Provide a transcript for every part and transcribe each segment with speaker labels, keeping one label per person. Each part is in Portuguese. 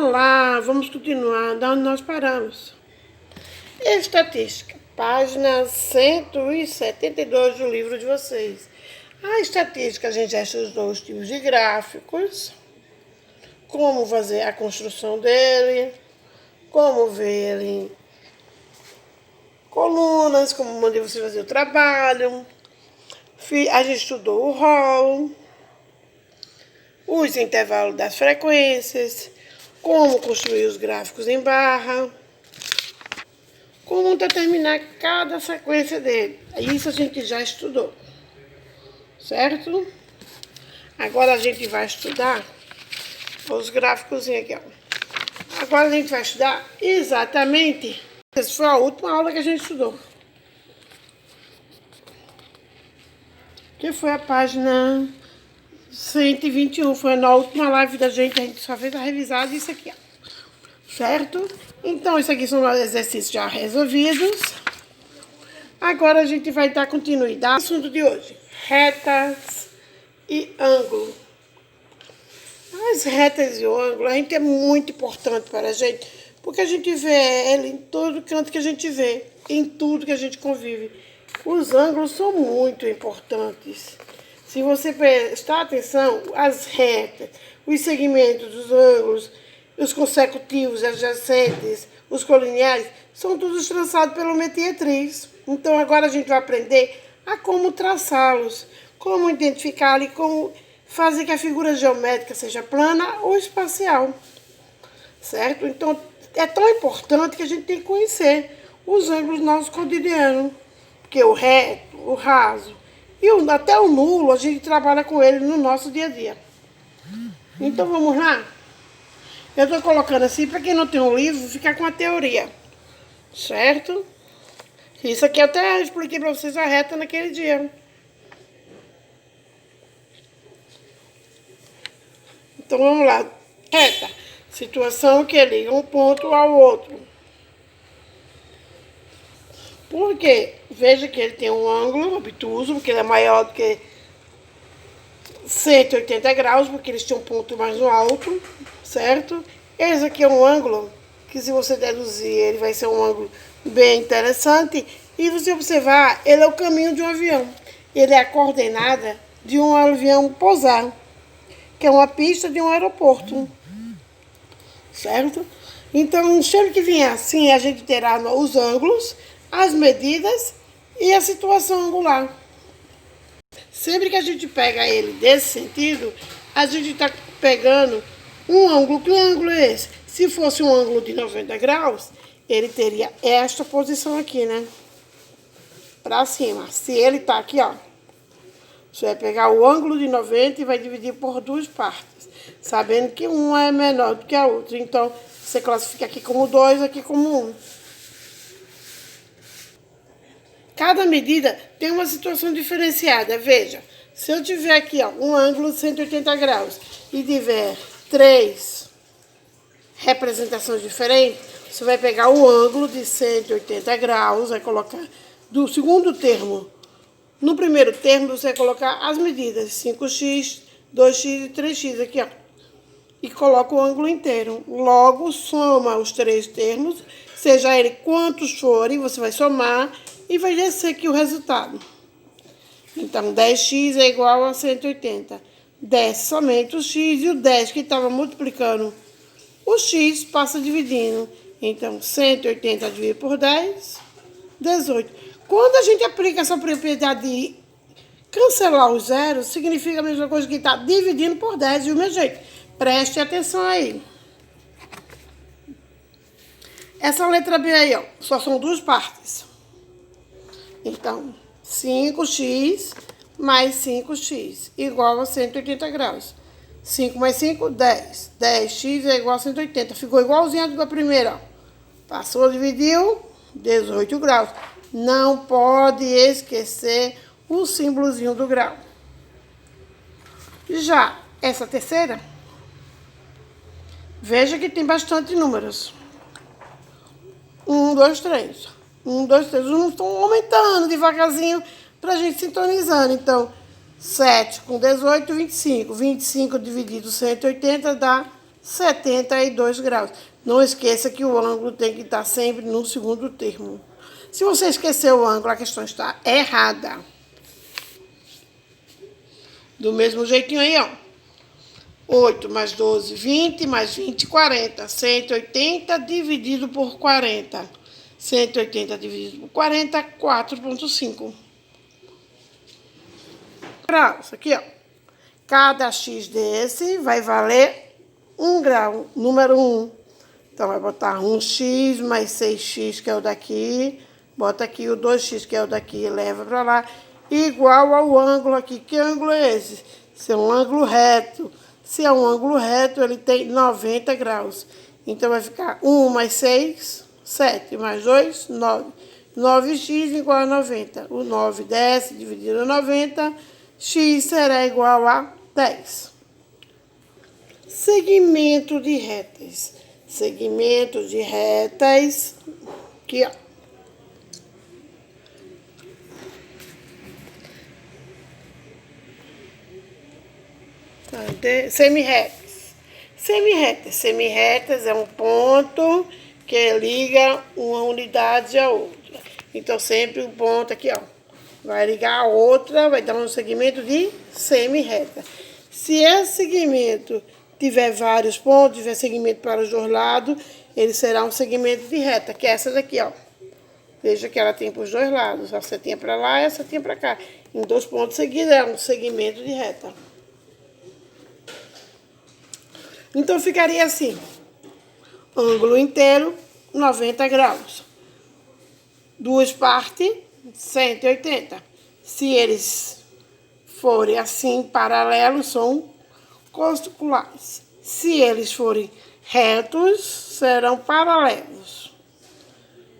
Speaker 1: Olá, vamos continuar de onde nós paramos. Estatística, página 172 do livro de vocês. A estatística, a gente já estudou os tipos de gráficos, como fazer a construção dele, como ver ele em colunas, como mandei você fazer o trabalho. A gente estudou o rol, os intervalos das frequências, como construir os gráficos em barra, como determinar cada sequência dele. Isso a gente já estudou, certo? Agora a gente vai estudar os gráficos aqui, ó. Agora a gente vai estudar exatamente. Essa foi a última aula que a gente estudou, que foi a página 121. Foi na última live da gente, a gente só fez a revisada disso aqui, ó. Certo? Então, isso aqui são exercícios já resolvidos. Agora a gente vai dar continuidade ao assunto de hoje: retas e ângulo. As retas e o ângulo, a gente é muito importante para a gente, porque a gente vê ele em todo canto que a gente vê, em tudo que a gente convive. Os ângulos são muito importantes. Se você prestar atenção, as retas, os segmentos dos ângulos, os consecutivos, adjacentes, os colineares, são todos traçados pelo metetriz. Então agora a gente vai aprender a como traçá-los, como identificar e como fazer que a figura geométrica seja plana ou espacial, certo? Então é tão importante que a gente tem que conhecer os ângulos do nosso cotidiano, porque o reto, o raso e até o nulo a gente trabalha com ele no nosso dia a dia. Então vamos lá? Eu estou colocando assim para quem não tem um livro ficar com a teoria, certo? Isso aqui eu até expliquei para vocês a reta naquele dia. Então vamos lá. Reta, situação que liga um ponto ao outro. Por quê? Veja que ele tem um ângulo obtuso, porque ele é maior do que 180 graus, porque eles têm um ponto mais alto, certo? Esse aqui é um ângulo que, se você deduzir, ele vai ser um ângulo bem interessante. E você observar, ele é o caminho de um avião. Ele é a coordenada de um avião pousar, que é uma pista de um aeroporto, certo? Então, sempre que vier assim, a gente terá os ângulos, as medidas e a situação angular. Sempre que a gente pega ele desse sentido, a gente está pegando um ângulo. Que ângulo é esse? Se fosse um ângulo de 90 graus, ele teria esta posição aqui, né? Para cima. Se ele está aqui, ó, você vai pegar o ângulo de 90 e vai dividir por duas partes, sabendo que uma é menor do que a outra. Então, você classifica aqui como 2, aqui como 1. Cada medida tem uma situação diferenciada. Veja, se eu tiver aqui, ó, um ângulo de 180 graus e tiver 3 representações diferentes, você vai pegar o ângulo de 180 graus, vai colocar do segundo termo. No primeiro termo, você vai colocar as medidas, 5x, 2x e 3x aqui, ó. E coloca o ângulo inteiro. Logo, soma os 3 termos, seja ele quantos forem, você vai somar e vai descer aqui o resultado. Então, 10x é igual a 180. Desce somente o x e o 10 que estava multiplicando o x passa dividindo. Então, 180 dividido por 10, 18. Quando a gente aplica essa propriedade de cancelar os zeros, significa a mesma coisa que está dividindo por 10, do mesmo jeito. Preste atenção aí. Essa letra B aí, ó, só são duas partes. Então, 5x mais 5x igual a 180 graus. 5 mais 5, 10. 10x é igual a 180. Ficou igualzinho da primeira, ó. Passou, dividiu, 18 graus. Não pode esquecer o símbolozinho do grau. Já essa terceira, veja que tem bastante números. 1, 2, 3. 1, 2, 3. Os números estão aumentando devagarzinho para a gente sintonizando. Então, 7 com 18, 25. 25 dividido 180 dá 72 graus. Não esqueça que o ângulo tem que estar sempre no segundo termo. Se você esquecer o ângulo, a questão está errada. Do mesmo jeitinho aí, ó. 8 mais 12, 20, mais 20, 40. 180 dividido por 40. 180 dividido por 40, 4,5 graus. Aqui, ó. Cada x desse vai valer 1 grau, número 1. Então, vai botar 1x mais 6x, que é o daqui. Bota aqui o 2x, que é o daqui, leva para lá. Igual ao ângulo aqui. Que ângulo é esse? Se é um ângulo reto. Se é um ângulo reto, ele tem 90 graus. Então, vai ficar 1 mais 6, 7, mais 2, 9. 9x igual a 90. O 9 desce, dividido a 90. X será igual a 10. Segmento de retas. Segmento de retas. Aqui, ó. Semirretas. Semirretas. Semirretas é um ponto que liga uma unidade à outra. Então, sempre o ponto aqui, ó, vai ligar a outra, vai dar um segmento de semirreta. Se esse segmento tiver vários pontos, tiver segmento para os dois lados, ele será um segmento de reta, que é essa daqui, ó. Veja que ela tem para os dois lados. A setinha para lá e a setinha para cá. Em 2 pontos seguidos é um segmento de reta. Então, ficaria assim. Ângulo inteiro, 90 graus. 2 partes, 180. Se eles forem assim, paralelos, são costiculares. Se eles forem retos, serão paralelos.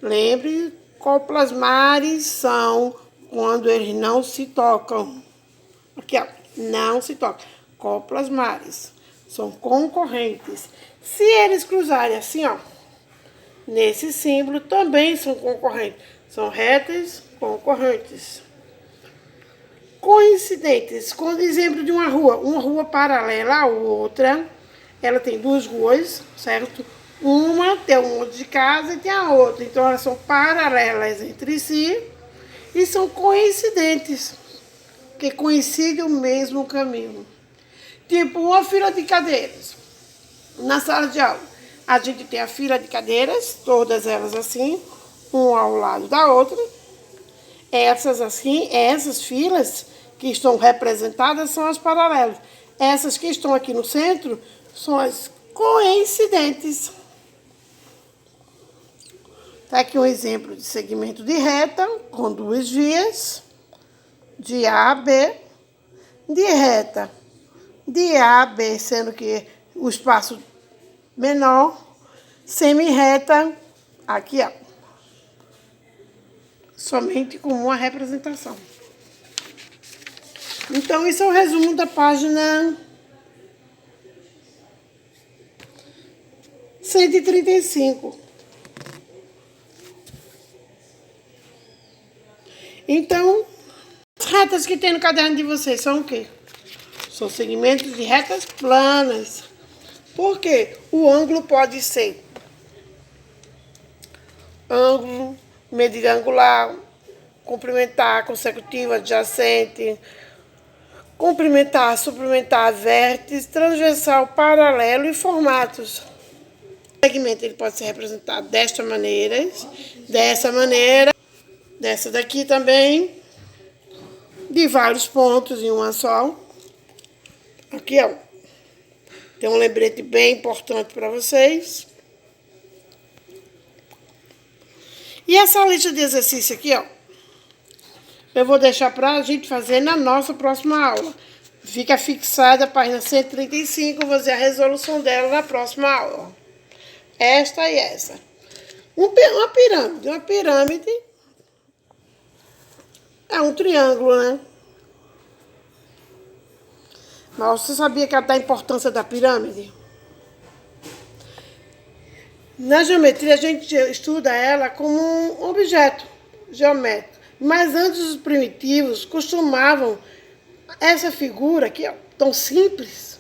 Speaker 1: Lembre, coplasmares são quando eles não se tocam. Aqui, ó, não se tocam. Coplasmares são concorrentes. Se eles cruzarem assim, ó, nesse símbolo, também são concorrentes. São retas concorrentes. Coincidentes. Quando exemplo de uma rua paralela à outra, ela tem 2 ruas, certo? Uma tem um monte de casa e tem a outra. Então, elas são paralelas entre si e são coincidentes, que coincidem o mesmo caminho. Tipo, uma fila de cadeiras. Na sala de aula, a gente tem a fila de cadeiras, todas elas assim, uma ao lado da outra. Essas assim, essas filas que estão representadas são as paralelas. Essas que estão aqui no centro são as coincidentes. Tá aqui um exemplo de segmento de reta com 2 vias, de A a B, de reta de A a B, sendo que o espaço menor, semirreta, aqui, ó, somente com uma representação. Então, isso é o resumo da página 135. Então, as retas que tem no caderno de vocês são o quê? São segmentos de retas planas. Por quê? O ângulo pode ser ângulo, medida angular, complementar, consecutivo, adjacente, complementar, suplementar, vértice, transversal, paralelo e formatos. O segmento ele pode ser representado desta maneira, dessa maneira, dessa daqui também, de vários pontos em uma só. Aqui, ó, tem um lembrete bem importante para vocês. E essa lista de exercício aqui, ó, eu vou deixar para a gente fazer na nossa próxima aula. Fica fixada a página 135, eu vou fazer a resolução dela na próxima aula. Esta e essa. Uma pirâmide. Uma pirâmide é um triângulo, né? Mas você sabia da importância da pirâmide? Na geometria, a gente estuda ela como um objeto geométrico. Mas antes, os primitivos costumavam essa figura aqui, ó, tão simples,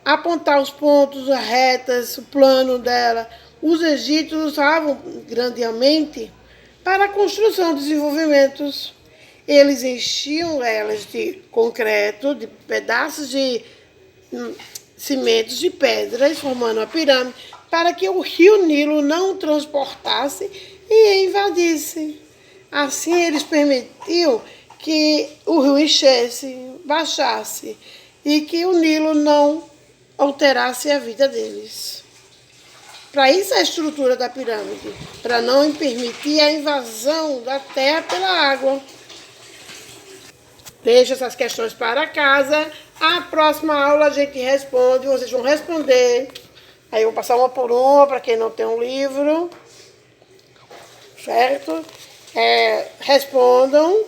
Speaker 1: apontar os pontos, as retas, o plano dela. Os egípcios usavam grandemente para a construção de desenvolvimentos. Eles enchiam elas de concreto, de pedaços de cimentos de pedras, formando a pirâmide, para que o rio Nilo não transportasse e invadisse. Assim, eles permitiam que o rio enchesse, baixasse, e que o Nilo não alterasse a vida deles. Para isso a estrutura da pirâmide, para não permitir a invasão da terra pela água. Deixa essas questões para casa. A próxima aula a gente responde, vocês vão responder. Aí eu vou passar uma por uma para quem não tem um livro. Certo? Respondam.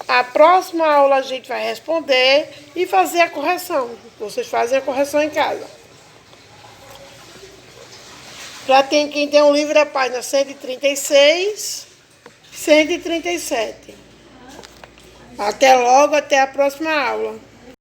Speaker 1: A próxima aula a gente vai responder e fazer a correção. Vocês fazem a correção em casa. Para quem tem um livro, é a página 136, 137. Até logo, até a próxima aula.